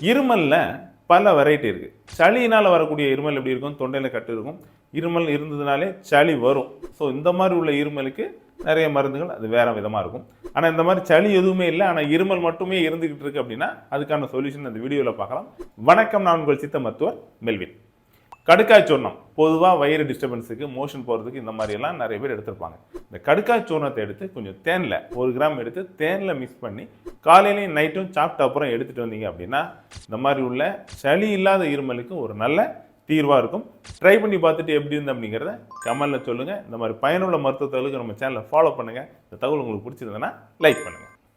இருமலில் பல வெரைட்டி இருக்குது. சளியினால் வரக்கூடிய இருமல் எப்படி இருக்கும்? தொண்டையில் கட்டு இருக்கும். இருமல் இருந்ததுனாலே சளி வரும். ஸோ இந்த மாதிரி உள்ள இருமலுக்கு நிறைய மருந்துகள் அது வேறு விதமாக இருக்கும். ஆனால் இந்த மாதிரி சளி எதுவுமே இல்லை, ஆனால் இருமல் மட்டுமே இருந்துக்கிட்டு இருக்கு அப்படின்னா அதுக்கான சொல்யூஷன் அந்த வீடியோவில் பார்க்கலாம். வணக்கம், நான் உங்கள் சித்த மருத்துவர் மெல்வின். கடுக்காய் சூர்ணம் பொதுவாக வயிறு டிஸ்டர்பன்ஸுக்கு, மோஷன் போகிறதுக்கு இந்த மாதிரியெல்லாம் நிறைய பேர் எடுத்திருப்பாங்க. இந்த கடுக்காய் சூர்ணத்தை எடுத்து கொஞ்சம் தேனில் 1 கிராம் எடுத்து தேனில் மிக்ஸ் பண்ணி காலையிலையும் நைட்டும் சாப்பிட்ட அப்புறம் எடுத்துகிட்டு வந்தீங்க அப்படின்னா இந்த மாதிரி உள்ள சளி இல்லாத இருமலுக்கு ஒரு நல்ல தீர்வாக இருக்கும். ட்ரை பண்ணி பார்த்துட்டு எப்படி இருந்து அப்படிங்கிறத கமெண்ட்டில் சொல்லுங்கள். இந்த மாதிரி பயனுள்ள மருத்துவ தகவலுக்கு நம்ம சேனலை ஃபாலோ பண்ணுங்கள். இந்த தகவல் உங்களுக்கு பிடிச்சிருந்ததுன்னா லைக் பண்ணுங்கள்.